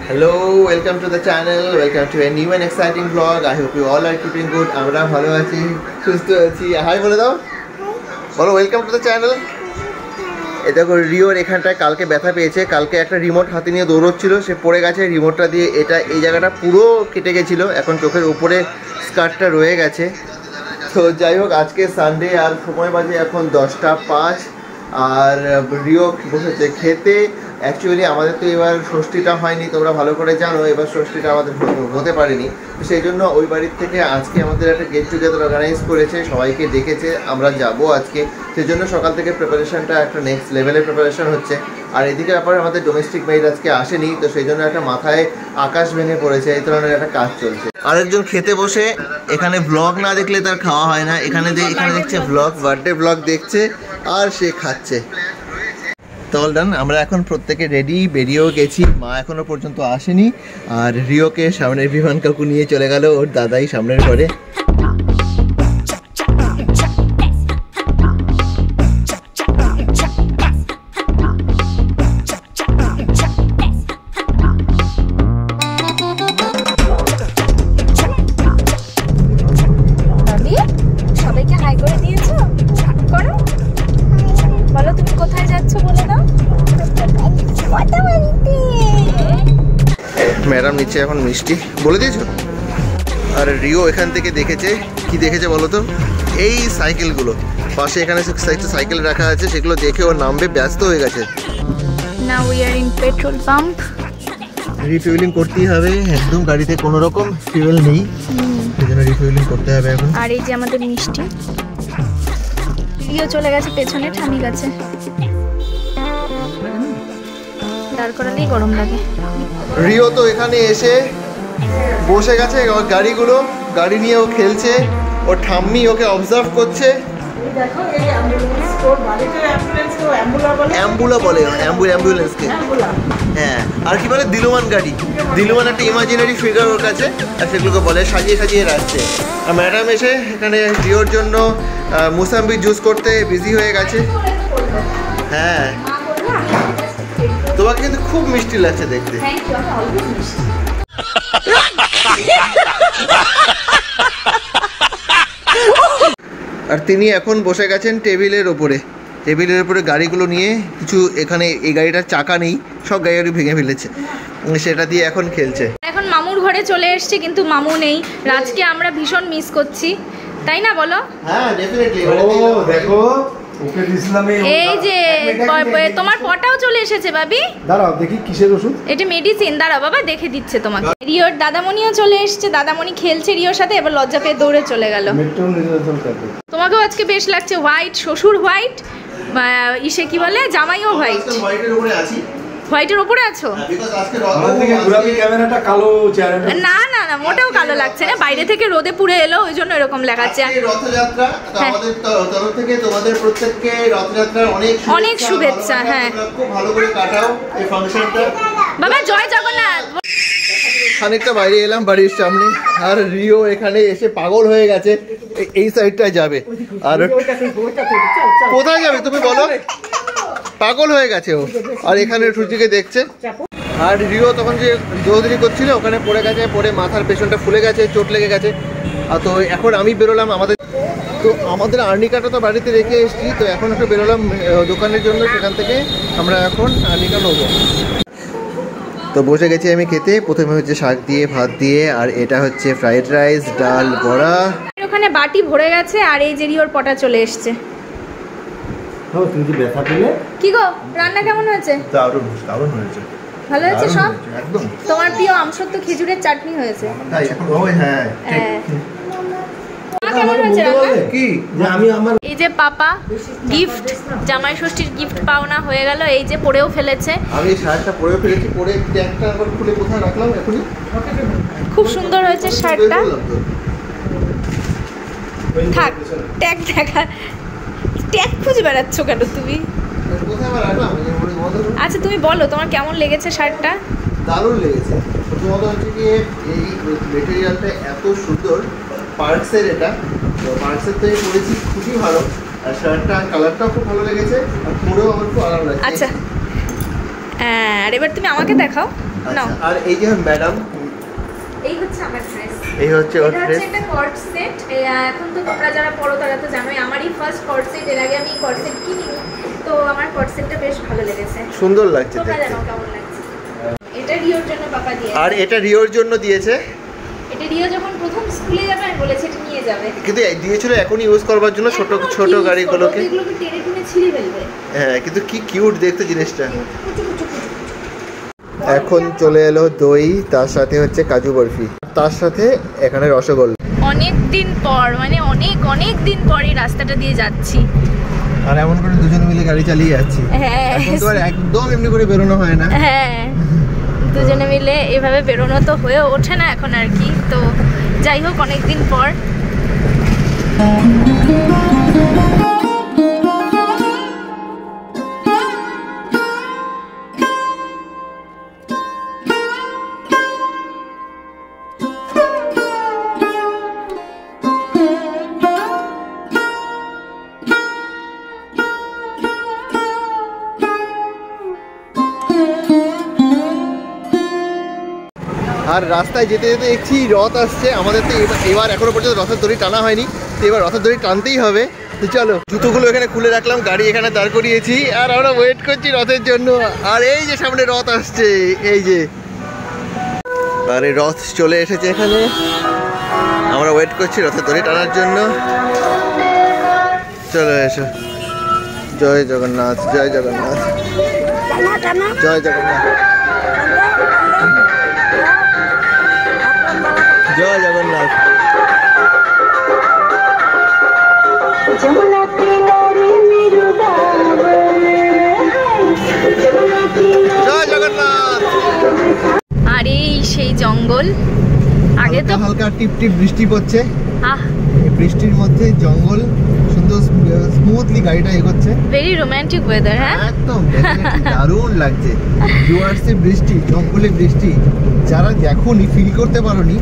Hello, welcome to the channel. Welcome to a new and exciting vlog. I hope you all are keeping good. আমরা ভালো আছি, সুস্থ আছি। High বলে দাও, বলো ওয়েলকাম টু দ্য চ্যানেল। এটা করে রিওর এখানটায় কালকে ব্যথা পেয়েছে। কালকে একটা রিমোট হাতে নিয়ে দৌড়চ্ছিল, সে পড়ে গেছে। রিমোটটা দিয়ে এই জায়গাটা পুরো কেটে গেছিলো। এখন চোখের উপরে স্কার্টটা রয়ে গেছে। তো যাই হোক, আজকে সানডে আর সময় বাজে এখন 10:05 আর রিও বসেছে খেতে। অ্যাকচুয়ালি আমাদের তো এবার ষষ্ঠীটা হয়নি, তোমরা ভালো করে জানো। এবার ষষ্ঠীটা আমাদের হতে পারেনি, তো সেই জন্য ওই বাড়ির থেকে আজকে আমাদের একটা গেট টুগেদার অর্গানাইজ করেছে, সবাইকে ডেকেছে। আমরা যাব আজকে, সেই জন্য সকাল থেকে প্রিপারেশনটা একটা নেক্সট লেভেলের প্রিপারেশন হচ্ছে। আর এদিকে ব্যাপারে আমাদের ডোমেস্টিক মেইড আজকে আসেনি, তো সেই জন্য একটা মাথায় আকাশ ভেঙে পড়েছে, এই ধরনের একটা কাজ চলছে। আরেকজন খেতে বসে, এখানে ব্লগ না দেখলে তার খাওয়া হয় না। এখানে দেখছে ব্লগ, বার্থডে ব্লগ দেখছে আর সে খাচ্ছে। তো ডান, আমরা এখন প্রত্যেকে রেডি, বেরিয়েও গেছি। মা এখনো পর্যন্ত আসেনি। আর রিওকে সামনের বিমান কাকু নিয়ে চলে গেল, ওর দাদাই সামনের ঘরে। সবাইকে হাই করে দিয়েছো? করো, বলো তুমি কোথায় যাচ্ছ বলে দাও। ম্যাডাম নিচ্ছে এখন মিষ্টি, বলে দিয়েছো। আর রিও এখান থেকে দেখেছে, কি দেখেছে বলো তো, এই সাইকেলগুলো পাশে এখানে সাইকেল রাখা আছে, সেগুলো দেখে ওর নামবে, ব্যস্ত হয়ে গেছে। Now we are in petrol pump. Refuelling করতেই হবে, একদম গাড়িতে কোনো রকম ফিউয়েল নেই, সেজন্য রিফিউলিং করতে হবে এখন। আর এই যে আমাদের মিষ্টি, রিও চলে গেছে পেছনে ঠামি গাছে, দাঁড় করালেই গরম লাগে। রিও তো এখানে এসে বসে গেছে, গাড়িগুলো গাড়ি নিয়ে ও খেলছে, ওর ঠাম্মি ওকে অবজার্ভ করছে। অ্যাম্বুলা বলে, অ্যাম্বুলেন্সকে। হ্যাঁ, আর কি বলে দিলুমান গাড়ি। দিলুমান একটা ইমাজিনারি ফিগার ওর কাছে, আর সেগুলোকে বলে সাজিয়ে সাজিয়ে রাখছে। আর ম্যাডাম এসে এখানে রিওর জন্য মুসাম্বি জুস করতে বিজি হয়ে গেছে। হ্যাঁ, তোমাকে কিন্তু খুব মিষ্টি লাগছে দেখতে। আর তিনি এখন বসে গেছেন টেবিলের ওপরে। টেবিলের ওপরে গাড়িগুলো নিয়ে কিছু, এখানে এই গাড়িটার চাকা নেই, সব গাড়ি ভেঙে ফেলেছে, সেটা দিয়ে এখন খেলছে। এখন মামুর ঘরে চলে এসেছে, কিন্তু মামু নেই। রাজকে আমরা ভীষণ মিস করছি, তাই না বলো? হ্যাঁ, ডেফিনেটলি। দেখো ওকে দিছিলাম, এই যে তোমার পটাও চলে এসেছে বাবি। দাঁড়াও দেখি কিসের ওষুধ। এটা মেডিসিন, দাঁড়াও বাবা দেখে দিচ্ছে তোমাকে। রিওর দাদামণিও চলে এসেছে, দাদামণি খেলছে রিওর সাথে, এবার লজ্জা পেয়ে দৌড়ে চলে গেল। তোমাকেও আজকে বেশ লাগছে, হোয়াইট, শ্বশুর হোয়াইট, ইসে কি বলে জামাইও হোয়াইট। হোয়াইটের উপরে আছো? না না না, মোটেও কালো লাগছে না, বাইরে থেকে রোদে পুড়ে এলো, ওই জন্য এরকম লাগাচ্ছে। রথযাত্রা, আমাদের তরফ থেকে তোমাদের প্রত্যেককে রথযাত্রার অনেক শুভেচ্ছা। হ্যাঁ, খুব ভালো করে কাটাও এই ফাংশনটা। বাবা জয় জগন্নাথ। খানিকটা বাইরে এলাম বাড়ির সামনে, আর রিও এখানে এসে পাগল হয়ে গেছে, এই সাইডটায় যাবে। আর কোথায় যাবে তুমি বলো, পাগল হয়ে গেছে ও। আর এখানে সূর্যকে দেখছে। আর রিও তখন যে দৌড়দৌড়ি করছিল, ওখানে পড়ে গেছে, পড়ে মাথার পেছনটা ফুলে গেছে, চোট লেগে গেছে। আর তো এখন আমি বেরোলাম, আমাদের আর্নিকাটা তো বাড়িতে রেখে এসেছি, তো এখন একটু বেরোলাম দোকানের জন্য, সেখান থেকে আমরা এখন আর্নিকা নেবো। তো বসে গেছি আমি খেতে। প্রথমে হচ্ছে শাক দিয়ে, ভাত দিয়ে, আর এটা হচ্ছে ফ্রাইড রাইস, ডাল, বড়া। ওখানে বাটি ভরে গেছে, আর এই যে রিওর পটা চলে এসছে। কি গো, রান্না কেমন হয়েছে? দারুণ হয়েছে, ভালো হয়েছে সব একদম। তোমার প্রিয় আমসত্ব খেজুরের চাটনি হয়েছে। তাই এখন হ্যাঁ, কেমন হয়েছে রান্না? কি এই যে পাপা গিফট, জামাই ষষ্ঠীর গিফট পাওনা হয়ে গেল। এই যে পরেও ফেলেছে, আমি শার্টটা পরেও ফেলেছি, পরে ট্যাগটা আবার খুলে কোথায় রাখলাম এখনই। খুব সুন্দর হয়েছে শার্টটা। থাক, ট্যাগ দেখা, ট্যাগ খুঁজে বেড়াচ্ছ কেন তুমি? আচ্ছা তুমি বলো তোমার কেমন লেগেছে শার্টটা? দারুণ লেগেছে। প্রথমত হচ্ছে কি, এই মেটেরিয়ালটা এত সুন্দর, পার্কসের, এটা তো পার্কসের থেকে পরেছি, খুবই ভালো। আর শার্টটা কালারটাও খুব ভালো লেগেছে, আর পরেও আমার খুব আরাম লাগছে। আচ্ছা, আর এবার তুমি আমাকে দেখাও। নাও। আর এই যে ম্যাডাম, এই হচ্ছে আমার ড্রেস, এই হচ্ছে ওর এটা ড্রেস। হচ্ছে একটা কর্ড সেট। এখন তো তোমরা যারা পড়ো তারা তো জানোই আমারই ফার্স্ট কর্ড সেট, এর আগে আমি কর্ড সেট কিনিনি, তো আমার কর্ড সেটটা বেশ ভালো লেগেছে। সুন্দর লাগছে তোমরা দেখতে। জানো কেমন লাগছে। এটা রিওর জন্য পাপা দিয়েছে। আর এটা রিওর জন্য দিয়েছে। এটা রিও যখন প্রথম স্কুলে যাবে আমি বলেছি এটা নিয়ে যাবে, কিন্তু দিয়েছিল এখন ইউজ করবার জন্য ছোট এখনো ছোট use গাড়িগুলোকে। করবো, এগুলোকে টেনে টেনে ছিঁড়ে ফেলবে। হ্যাঁ, কিন্তু কি কিউট দেখতে জিনিসটা। এখন চলে এলো দই, তার সাথে হচ্ছে কাজু বরফি, তার সাথে এখানে রসগোল্লা। অনেক দিন পর, মানে অনেক অনেক দিন পর এই রাস্তাটা দিয়ে যাচ্ছি। আর এমন করে দুজন মিলে গাড়ি চালিয়ে যাচ্ছি। হ্যাঁ এখন তো আর একদম এমনি করে বেরোনো হয় না। হ্যাঁ, দুজনে মিলে এভাবে বেরোনো তো হয়ে ওঠে না এখন আর কি। তো যাই হোক, অনেক দিন পর। আর রাস্তায় যেতে যেতে দেখছি রথ আসছে। আমাদের তো এবার এখনো পর্যন্ত রথের দড়ি টানা হয়নি, তো এবার রথের দড়ি টানতেই হবে। তো চলো, জুতোগুলো এখানে খুলে রাখলাম, গাড়ি এখানে দাঁড় করিয়েছি, আর আমরা ওয়েট করছি রথের জন্য। আর এই যে সামনে রথ আসছে, এই যে, আর এই রথ চলে এসেছে এখানে। আমরা ওয়েট করছি রথের দড়ি টানার জন্য। চলো এসো। জয় জগন্নাথ, জয় জগন্নাথ, জয় জগন্নাথ, জয় জগন্নাথ। জয় জগন্নাথ। আর এই সেই জঙ্গল, আগে তো হালকা টিপ টিপ বৃষ্টি পড়ছে। আহ, এই বৃষ্টির মধ্যে জঙ্গল, সুন্দর স্মুথলি গাড়িটা এগোচ্ছে। Very romantic weather. হ্যাঁ, একদম দারুণ লাগছে। ডুয়ার্সে বৃষ্টি, জঙ্গলে বৃষ্টি, যারা দেখোনি, ফিল করতে পারোনি,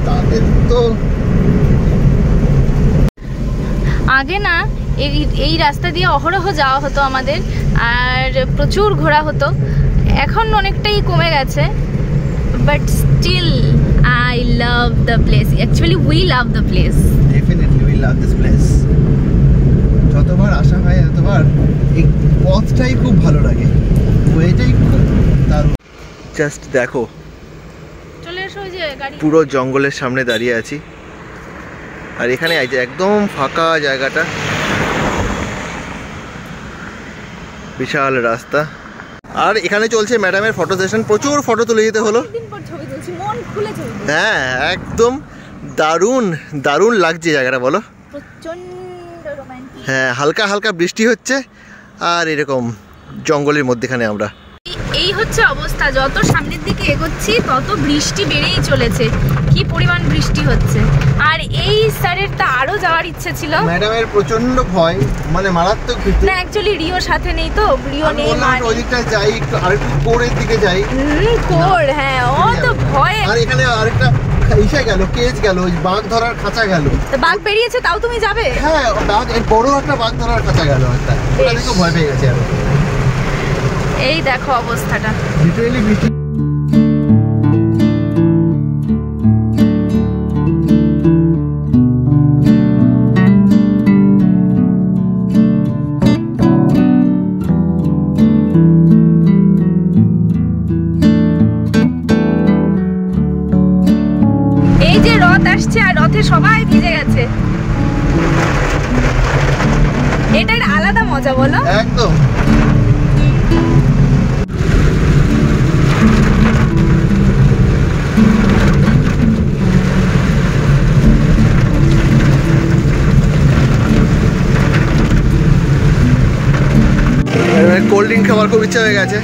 তাদের তো। আগে না এই রাস্তা দিয়ে অহরহ যাওয়া হতো আমাদের, আর প্রচুর ঘোরা হতো। এখন অনেকটাই কমে গেছে, but still I love the place. Actually we love the place. Definitely we love this place. যতবার আসা হয় ততবার এই পথটাই খুব ভালো লাগে, ওইটাই খুব দারুণ। জাস্ট দেখো, চলে এসো, ওই যে গাড়ি। পুরো জঙ্গলের সামনে দাঁড়িয়ে আছি, আর এখানে এই যে একদম ফাঁকা জায়গাটা, বিশাল রাস্তা। আর এখানে চলছে ম্যাডামের ফটো সেশন, প্রচুর ফটো তুলে দিতে হলো। দিন পর ছবি তুলছি, মন খুলে ছবি তুলছি। হ্যাঁ, একদম দারুণ দারুণ লাগছে জায়গাটা, বলো। প্রচন্ড রোমান্টিক। হ্যাঁ, হালকা হালকা বৃষ্টি হচ্ছে, আর এরকম জঙ্গলের মধ্যেখানে আমরা। এই হচ্ছে অবস্থা, যত সামনের দিকে এগোচ্ছি তত বৃষ্টি বেড়েই চলেছে। কি পরিমাণ বৃষ্টি হচ্ছে। আর এই স্যারের তো আরো যাওয়ার ইচ্ছে ছিল। ম্যাডামের প্রচন্ড ভয়, মানে মারাত্মক ভীতি। না, অ্যাকচুয়ালি রিও সাথে নেই, তো রিও আমি নেই। বললাম একটু ওই দিকটা যাই, একটু আরেকটু কোরের দিকে যাই। কোর, হ্যাঁ, ও তো ভয়ে। আর এখানে আরেকটা ইসে গেল, কেজ গেল, ওই বাঘ ধরার খাঁচা গেল। তো বাঘ বেরিয়েছে, তাও তুমি যাবে? হ্যাঁ, বাঘ, বড় একটা বাঘ ধরার খাঁচা গেল একটা, ওটা দেখে ভয় পেয়ে গেছে আমি। এই দেখো অবস্থাটা। লিটারালি বৃষ্টি। এই যে রথ আসছে, আর রথে সবাই ভিজে গেছে। এটার আলাদা মজা, বলো। একদম। কোল্ড ড্রিঙ্ক খাবার খুব ইচ্ছা হয়ে গেছে।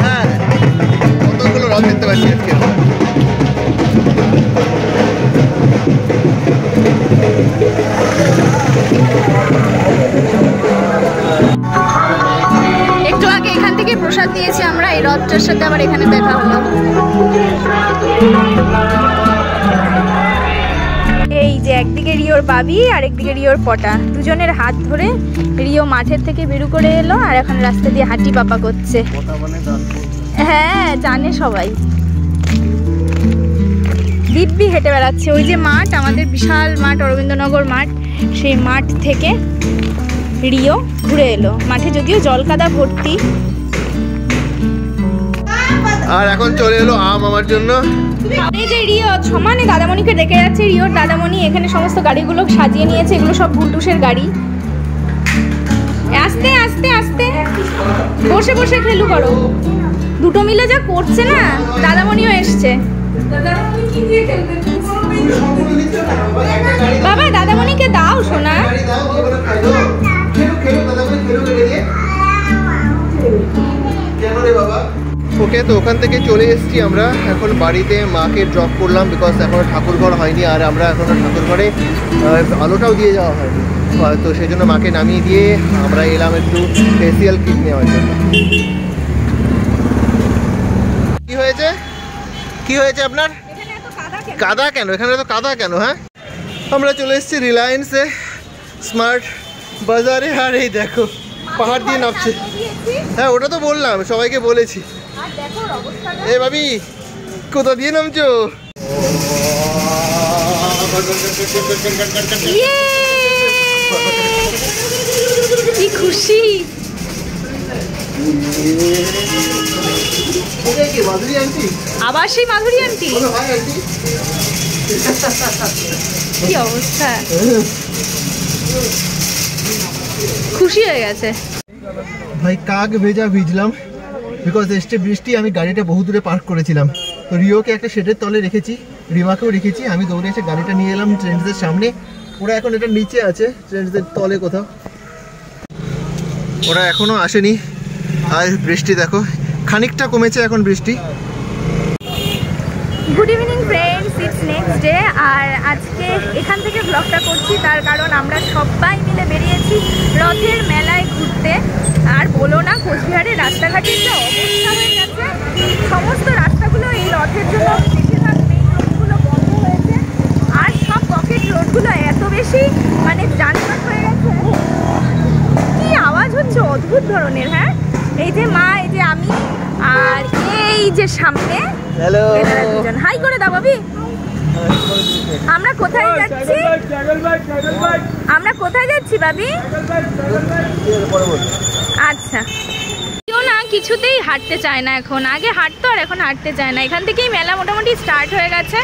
হ্যাঁ, কতগুলো রথ দেখতে পাচ্ছি আজকে। একটু আগে এখান থেকে প্রসাদ নিয়েছি আমরা, এই রথটার সাথে আবার এখানে দেখা হলো। এই যে একদিকে রিওর বাবি আর একদিকে রিওর পটা, দুজনের হাত ধরে রিও মাঠের থেকে বেরু করে এলো আর এখন রাস্তা দিয়ে হাঁটি পাপা করছে। হ্যাঁ জানে সবাই। দিব্যি হেঁটে বেড়াচ্ছে। ওই যে মাঠ, আমাদের বিশাল মাঠ, অরবিন্দনগর মাঠ, সেই মাঠ থেকে রিও ঘুরে এলো। মাঠে যদিও জল কাদা ভর্তি। আর এখন চলে এলো আম আমার জন্য। এই যে রিও সমানে দাদামণিকে ডেকে যাচ্ছে। রিওর দাদামণি এখানে সমস্ত গাড়িগুলো সাজিয়ে নিয়েছে, এগুলো সব ভুলটুসের গাড়ি। আস্তে আস্তে আস্তে বসে বসে খেলু করো। দুটো মিলে যা করছে না। দাদামণিও এসছে। বাবা দাদামণিকে দাও সোনা। ওকে, তো ওখান থেকে চলে এসেছি আমরা। এখন বাড়িতে মাকে ড্রপ করলাম, বিকজ এখনো ঠাকুর ঘর হয়নি আর আমরা এখনো ঠাকুর ঘরে আলোটাও দিয়ে যাওয়া হয়নি। তো সেই জন্য মাকে নামিয়ে দিয়ে আমরা এলাম একটু ফেসিয়াল কিট নেওয়ার জন্য। কি হয়েছে, কি হয়েছে আপনার? কাদা কেন এখানে? তো কাদা কেন? হ্যাঁ, আমরা চলে এসেছি রিলায়েন্সে স্মার্ট বাজারে। আর এই দেখো পাহাড় দিয়ে নামছে। হ্যাঁ ওটা তো বললাম, সবাইকে বলেছি। এ ভাবি কোথা দিয়ে নামছো? কি খুশি। আবার সেই মাধুরী আন্টি। কি অবস্থা, খুশি হয়ে গেছে ভাই। কাক ভেজা ভিজলাম, বিকজ এসছে বৃষ্টি। আমি গাড়িটা বহু দূরে পার্ক করেছিলাম, তো রিওকে একটা শেডের তলে রেখেছি, রিমাকেও রেখেছি। আমি দৌড়ে এসে গাড়িটা নিয়ে এলাম ট্রেন্ডসের সামনে। ওরা এখন এটা নিচে আছে ট্রেন্ডসের তলে কোথাও, ওরা এখনো আসেনি। আর বৃষ্টি দেখো খানিকটা কমেছে এখন বৃষ্টি। Good evening friends, it's next day. আর আজকে এখান থেকে ব্লগটা করছি তার কারণ আমরা সবাই মিলে বেরিয়েছি রথের মেলায় ঘুরতে। আর বলো না, কোচবিহারের রাস্তাঘাটের যে অবস্থা হয়ে গেছে, সমস্ত রাস্তাগুলো এই রথের জন্য বেশিরভাগ মেইন রোডগুলো বন্ধ হয়েছে। আর সব পকেট রোডগুলো এত বেশি মানে যানজট হয়ে গেছে। কি আওয়াজ হচ্ছে অদ্ভুত ধরনের। হ্যাঁ, এই যে মা, এই যে আমি, আর এই যে সামনে হ্যালো দুজন। হাই করে দাও ভাবি। আমরা কোথায় যাচ্ছি? আমরা কোথায় যাচ্ছি ভাবি? আচ্ছা, কেউ না কিছুতেই হাঁটতে চায় না এখন। আগে হাঁটতো আর এখন হাঁটতে চায় না। এখান থেকেই মেলা মোটামুটি স্টার্ট হয়ে গেছে।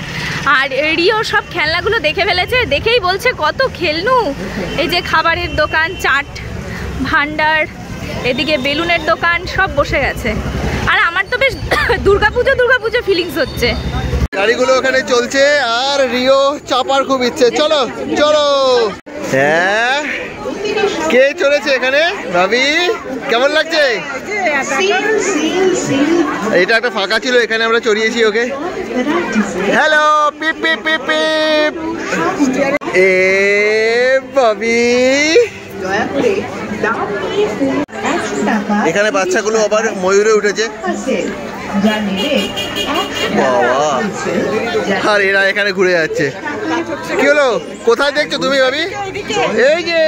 আর রিও সব খেলনাগুলো দেখে ফেলেছে, দেখেই বলছে কত খেলনু। এই যে খাবারের দোকান, চাট ভান্ডার, এদিকে বেলুনের দোকান, সব বসে গেছে। আর আমার তো বেশ দুর্গাপুজো ফিলিংস হচ্ছে। গাড়িগুলো ওখানে চলছে আর রিও চাপার খুব ইচ্ছে। চলো চলো। হ্যাঁ, কে চলেছে এখানে? ভাবি কেমন লাগছে? এটা একটা ফাঁকা ছিল, এখানে আমরা চড়িয়েছি ওকে। হ্যালো পিপ পিপ পিপ পিপ। এ ভাবি, এখানে বাচ্চাগুলো আবার ময়ূরে উঠেছে। বাবা, আর এরা এখানে ঘুরে যাচ্ছে। কি হলো, কোথায় দেখছো তুমি ভাবি? এই যে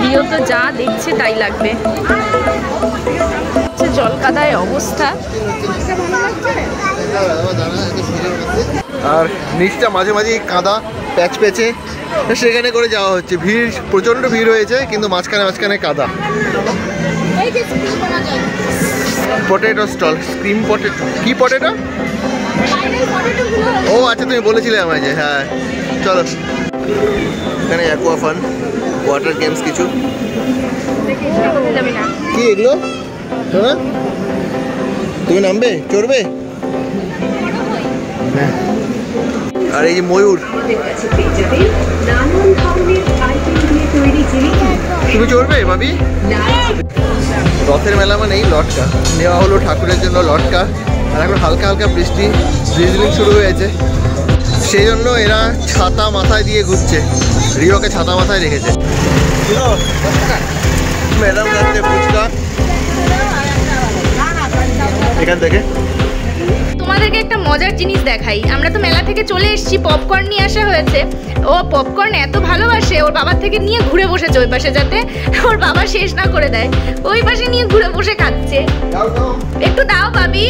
রিও তো যা দেখছে তাই লাগবে। জল কাদায় অবস্থা। আর নিচটা মাঝে মাঝে কাদা প্যাচ প্যাচে, সেখানে করে যাওয়া হচ্ছে। ভিড়, প্রচণ্ড ভিড় হয়েছে, কিন্তু মাঝখানে মাঝখানে কাদা। Potato stall, scream potato. কি পটেটো? ও আচ্ছা, তুমি বলেছিলে আমায় যে। হ্যাঁ চলো। এখানে অ্যাকোয়া ফান, ওয়াটার গেমস কিছু। যাবি না? কি এগুলো? শোনা, তুমি নামবে, চড়বে? হ্যাঁ। আর এই যে ময়ূর, তুমি চড়বে ভাবি? রথের মেলা মানে এই লটকা নেওয়া হলো ঠাকুরের জন্য, লটকা। আর এখন হালকা হালকা বৃষ্টি, ড্রিজলিং শুরু হয়েছে, সেই জন্য এরা ছাতা মাথায় দিয়ে ঘুরছে। রিওকে ছাতা মাথায় রেখেছে। ম্যাডাম যাচ্ছে ফুচকা এখান থেকে। তোমাদেরকে একটা মজার জিনিস দেখাই। আমরা তো মেলা থেকে চলে এসেছি, পপকর্ন নিয়ে আসা হয়েছে। ও পপকর্ন এত ভালোবাসে, ওর বাবার থেকে নিয়ে ঘুরে বসেছে ওই পাশে, যাতে ওর বাবা শেষ না করে দেয়। ওই পাশে নিয়ে ঘুরে বসে খাচ্ছে। একটু দাও বাবি,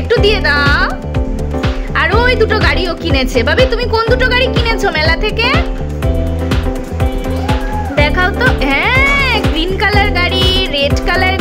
একটু দিয়ে দাও। আর ওই দুটো গাড়িও কিনেছে। বাবি তুমি কোন দুটো গাড়ি কিনেছো মেলা থেকে? দেখাও তো। হ্যাঁ, গ্রিন কালার গাড়ি, রেড কালার